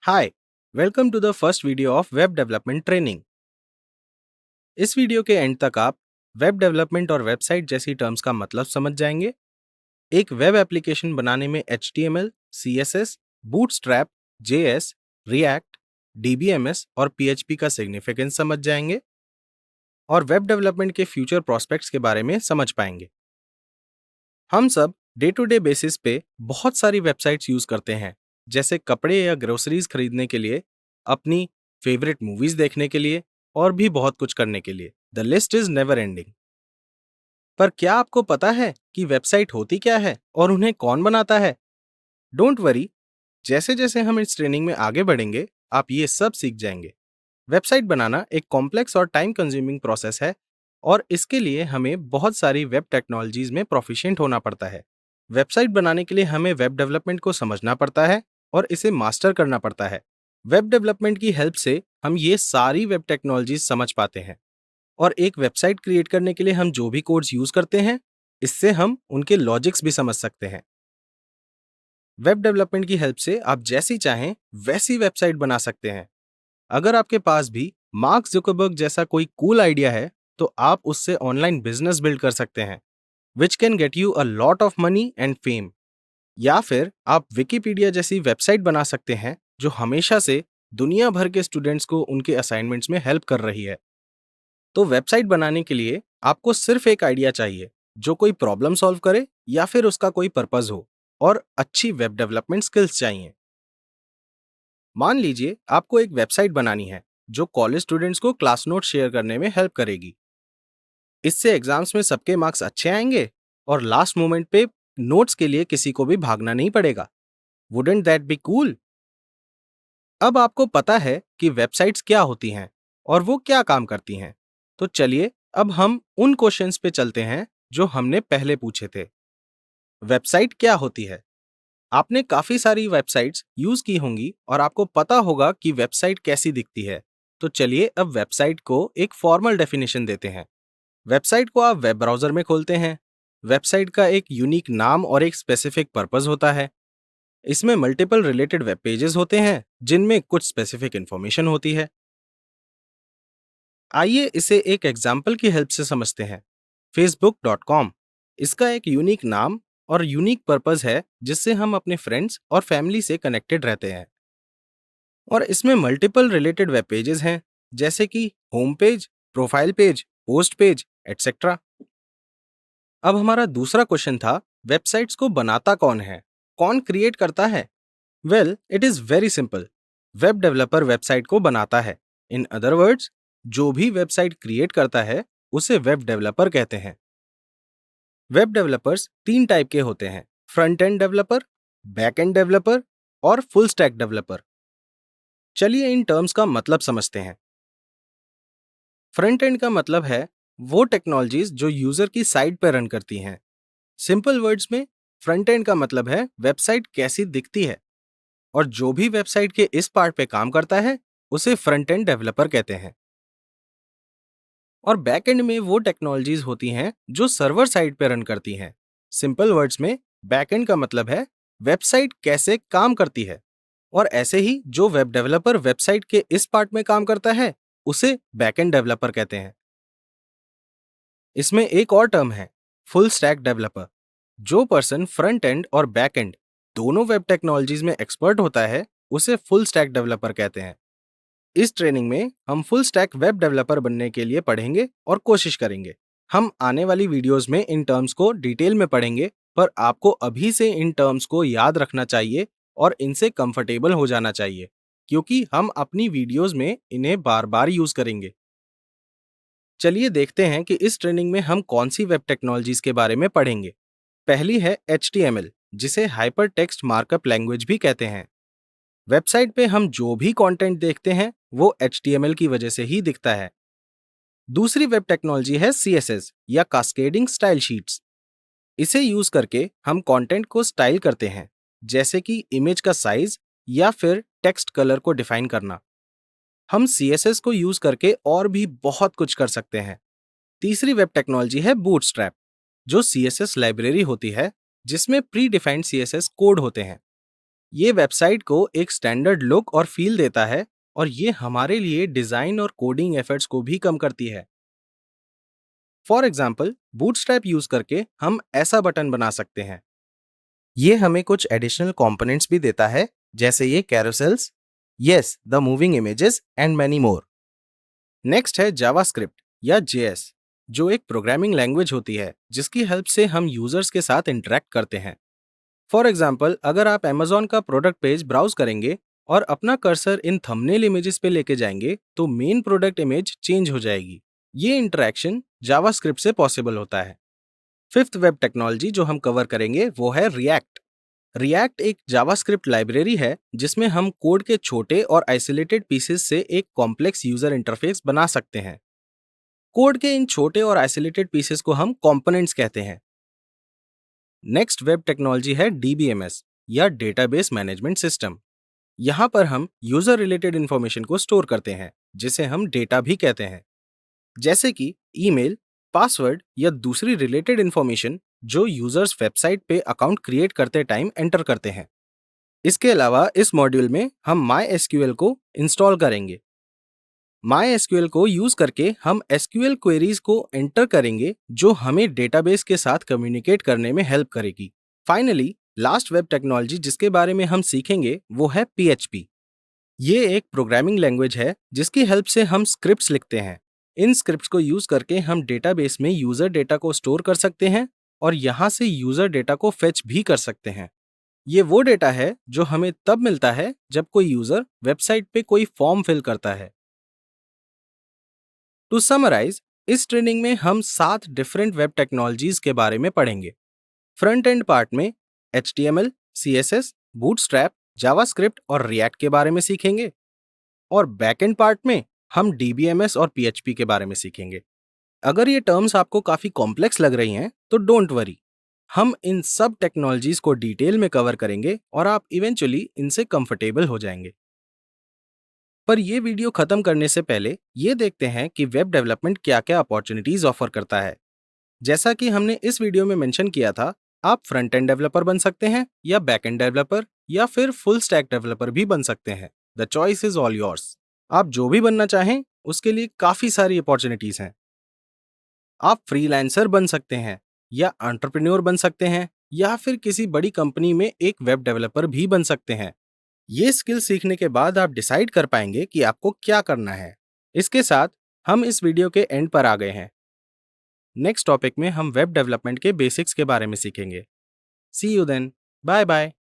Hi, welcome to the first video of web development training. इस वीडियो के end तक आप वेब डेवलपमेंट और वेबसाइट जैसी टर्म्स का मतलब समझ जाएंगे। एक वेब एप्लीकेशन बनाने में HTML, CSS, bootstrap, JS, React, DBMS और PHP का सिग्निफिकेंस समझ जाएंगे और वेब डेवलपमेंट के फ्यूचर प्रोस्पेक्ट्स के बारे में समझ पाएंगे। हम सब डे टू डे बेसिस पे बहुत सारी वेबसाइट्स यूज करते हैं, जैसे कपड़े या ग्रोसरीज खरीदने के लिए, अपनी फेवरेट मूवीज देखने के लिए और भी बहुत कुछ करने के लिए। The list is never ending. पर क्या आपको पता है कि वेबसाइट होती क्या है और उन्हें कौन बनाता है? डोंट वरी, जैसे जैसे हम इस ट्रेनिंग में आगे बढ़ेंगे, आप ये सब सीख जाएंगे। वेबसाइट बनाना एक कॉम्प्लेक्स और टाइम कंज्यूमिंग प्रोसेस है और इसके लिए हमें बहुत सारी वेब टेक्नोलॉजीज में प्रोफिशिएंट होना पड़ता है। वेबसाइट बनाने के लिए हमें वेब डेवलपमेंट को समझना पड़ता है और इसे मास्टर करना पड़ता है। वेब डेवलपमेंट की हेल्प से हम ये सारी वेब टेक्नोलॉजीज समझ पाते हैं और एक वेबसाइट क्रिएट करने के लिए हम जो भी कोड्स यूज करते हैं, इससे हम उनके लॉजिक्स भी समझ सकते हैं। वेब डेवलपमेंट की हेल्प से आप जैसी चाहें वैसी वेबसाइट बना सकते हैं। अगर आपके पास भी मार्क जुकरबर्ग जैसा कोई कूल आइडिया है, तो आप उससे ऑनलाइन बिजनेस बिल्ड कर सकते हैं, which can get you a lot of money and fame. या फिर आप विकिपीडिया जैसी वेबसाइट बना सकते हैं जो हमेशा से दुनिया भर के स्टूडेंट्स को उनके असाइनमेंट्स में हेल्प कर रही है। तो वेबसाइट बनाने के लिए आपको सिर्फ एक आइडिया चाहिए जो कोई प्रॉब्लम सॉल्व करे या फिर उसका कोई पर्पस हो, और अच्छी वेब डेवलपमेंट स्किल्स चाहिए। मान लीजिए आपको एक वेबसाइट बनानी है जो कॉलेज स्टूडेंट्स को क्लास नोट शेयर करने में हेल्प करेगी। इससे एग्जाम्स में सबके मार्क्स अच्छे आएंगे और लास्ट मोमेंट पे नोट्स के लिए किसी को भी भागना नहीं पड़ेगा। Wouldn't that be cool? अब आपको पता है कि वेबसाइट्स क्या होती हैं और वो क्या काम करती हैं। तो चलिए अब हम उन क्वेश्चंस पे चलते हैं जो हमने पहले पूछे थे। वेबसाइट क्या होती है? आपने काफी सारी वेबसाइट्स यूज की होंगी और आपको पता होगा कि वेबसाइट कैसी दिखती है। तो चलिए अब वेबसाइट को एक फॉर्मल डेफिनेशन देते हैं। वेबसाइट को आप वेब ब्राउजर में खोलते हैं। वेबसाइट का एक यूनिक नाम और एक स्पेसिफिक पर्पस होता है। इसमें मल्टीपल रिलेटेड वेब पेजेस होते हैं जिनमें कुछ स्पेसिफिक इंफॉर्मेशन होती है। आइए इसे एक एग्जाम्पल की हेल्प से समझते हैं। facebook.com, इसका एक यूनिक नाम और यूनिक पर्पस है जिससे हम अपने फ्रेंड्स और फैमिली से कनेक्टेड रहते हैं। और इसमें मल्टीपल रिलेटेड वेब पेजेस हैं, जैसे कि home page, profile page, post page, etcetera. अब हमारा दूसरा क्वेश्चन था, वेबसाइट्स को बनाता कौन है, कौन क्रिएट करता है? Well, it is very simple. Web developer website को बनाता है। इन अदर वर्ड्स, जो भी वेबसाइट क्रिएट करता है उसे वेब डेवलपर कहते हैं। वेब डेवलपर्स तीन टाइप के होते हैं: front end developer, back end developer और फुल स्टैक डेवलपर। चलिए इन टर्म्स का मतलब समझते हैं। फ्रंट एंड का मतलब है वो टेक्नोलॉजीज जो यूजर की साइट पर रन करती हैं। सिंपल वर्ड्स में, फ्रंट एंड का मतलब है वेबसाइट कैसी दिखती है, और जो भी वेबसाइट के इस पार्ट पे काम करता है उसे फ्रंट एंड डेवलपर कहते हैं। और बैक एंड में वो टेक्नोलॉजीज होती हैं जो सर्वर साइड पे रन करती हैं। सिंपल वर्ड्स में, बैक एंड का मतलब है वेबसाइट कैसे काम करती है, और ऐसे ही जो वेब डेवलपर वेबसाइट के इस पार्ट में काम करता है उसे बैक एंड डेवलपर कहते हैं। इसमें एक और टर्म है, फुल स्टैक डेवलपर। जो पर्सन फ्रंट एंड और बैक एंड दोनों वेब टेक्नोलॉजीज में एक्सपर्ट होता है उसे फुल स्टैक डेवलपर कहते हैं। इस ट्रेनिंग में हम फुल स्टैक वेब डेवलपर बनने के लिए पढ़ेंगे और कोशिश करेंगे। हम आने वाली वीडियोस में इन टर्म्स को डिटेल में पढ़ेंगे, पर आपको अभी से इन टर्म्स को याद रखना चाहिए और इनसे कंफर्टेबल हो जाना चाहिए, क्योंकि हम अपनी वीडियोस में इन्हें बार बार यूज करेंगे। चलिए देखते हैं कि इस ट्रेनिंग में हम कौन सी वेब टेक्नोलॉजीज के बारे में पढ़ेंगे। पहली है HTML, जिसे हाइपर टेक्स्ट मार्कअप लैंग्वेज भी कहते हैं। वेबसाइट पे हम जो भी कंटेंट देखते हैं वो HTML की वजह से ही दिखता है। दूसरी वेब टेक्नोलॉजी है CSS या कास्केडिंग स्टाइल शीट्स। इसे यूज करके हम कंटेंट को स्टाइल करते हैं, जैसे कि इमेज का साइज या फिर टेक्स्ट कलर को डिफाइन करना। हम CSS को यूज करके और भी बहुत कुछ कर सकते हैं। तीसरी वेब टेक्नोलॉजी है बूटस्ट्रैप, जो CSS लाइब्रेरी होती है जिसमें प्री डिफाइंड CSS कोड होते हैं। ये वेबसाइट को एक स्टैंडर्ड लुक और फील देता है और ये हमारे लिए डिजाइन और कोडिंग एफर्ट्स को भी कम करती है। फॉर एग्जाम्पल, बूटस्ट्रैप यूज करके हम ऐसा बटन बना सकते हैं। ये हमें कुछ एडिशनल कंपोनेंट्स भी देता है, जैसे ये carousels, yes the moving images and many more. Next है जावास्क्रिप्ट या जेएस, जो एक प्रोग्रामिंग लैंग्वेज होती है जिसकी हेल्प से हम यूजर्स के साथ इंटरेक्ट करते हैं। फॉर एग्जाम्पल, अगर आप Amazon का प्रोडक्ट पेज ब्राउज करेंगे और अपना कर्सर इन थंबनेल इमेजेस पे लेके जाएंगे तो मेन प्रोडक्ट इमेज चेंज हो जाएगी। ये इंटरेक्शन जावास्क्रिप्ट से पॉसिबल होता है। फिफ्थ वेब टेक्नोलॉजी जो हम कवर करेंगे वो है रिएक्ट। रिएक्ट एक जावास्क्रिप्ट लाइब्रेरी है जिसमें हम कोड के छोटे और आइसोलेटेड पीसेस से एक कॉम्प्लेक्स यूजर इंटरफेस बना सकते हैं। कोड के इन छोटे और आइसोलेटेड पीसेस को हम कंपोनेंट्स कहते हैं। नेक्स्ट वेब टेक्नोलॉजी है डीबीएमएस या डेटाबेस मैनेजमेंट सिस्टम। यहाँ पर हम यूजर रिलेटेड इंफॉर्मेशन को स्टोर करते हैं, जिसे हम डेटा भी कहते हैं, जैसे कि ईमेल, पासवर्ड या दूसरी रिलेटेड इंफॉर्मेशन जो यूजर्स वेबसाइट पे अकाउंट क्रिएट करते टाइम एंटर करते हैं। इसके अलावा इस मॉड्यूल में हम MySQL को इंस्टॉल करेंगे। MySQL को यूज करके हम SQL क्वेरीज को एंटर करेंगे जो हमें डेटाबेस के साथ कम्युनिकेट करने में हेल्प करेगी। फाइनली, लास्ट वेब टेक्नोलॉजी जिसके बारे में हम सीखेंगे वो है PHP। ये एक प्रोग्रामिंग लैंग्वेज है जिसकी हेल्प से हम स्क्रिप्ट्स लिखते हैं। इन स्क्रिप्ट्स को यूज करके हम डेटाबेस में यूजर डेटा को स्टोर कर सकते हैं और यहाँ से यूजर डेटा को फेच भी कर सकते हैं। ये वो डेटा है जो हमें तब मिलता है जब कोई यूजर वेबसाइट पे कोई फॉर्म फिल करता है। टू समराइज, इस ट्रेनिंग में हम 7 डिफरेंट वेब टेक्नोलॉजीज के बारे में पढ़ेंगे। फ्रंट एंड पार्ट में HTML, CSS, बूटस्ट्रैप, जावास्क्रिप्ट और रिएक्ट के बारे में सीखेंगे और बैक एंड पार्ट में हम DBMS और PHP के बारे में सीखेंगे। अगर ये टर्म्स आपको काफी कॉम्प्लेक्स लग रही हैं तो डोंट वरी, हम इन सब टेक्नोलॉजीज को डिटेल में कवर करेंगे और आप इवेंचुअली इनसे कंफर्टेबल हो जाएंगे। पर ये वीडियो खत्म करने से पहले ये देखते हैं कि वेब डेवलपमेंट क्या-क्या अपॉर्चुनिटीज ऑफर करता है। जैसा कि हमने इस वीडियो में मेंशन किया था, आप फ्रंट एंड डेवलपर बन सकते हैं या बैक एंड डेवलपर या फिर फुल स्टैक डेवलपर भी बन सकते हैं। The choice is all yours. आप जो भी बनना चाहें उसके लिए काफी सारी अपॉर्चुनिटीज हैं। आप फ्रीलांसर बन सकते हैं या एंटरप्रेन्योर बन सकते हैं या फिर किसी बड़ी कंपनी में एक वेब डेवलपर भी बन सकते हैं। ये स्किल सीखने के बाद आप डिसाइड कर पाएंगे कि आपको क्या करना है। इसके साथ हम इस वीडियो के एंड पर आ गए हैं। नेक्स्ट टॉपिक में हम वेब डेवलपमेंट के बेसिक्स के बारे में सीखेंगे। See you then. Bye bye.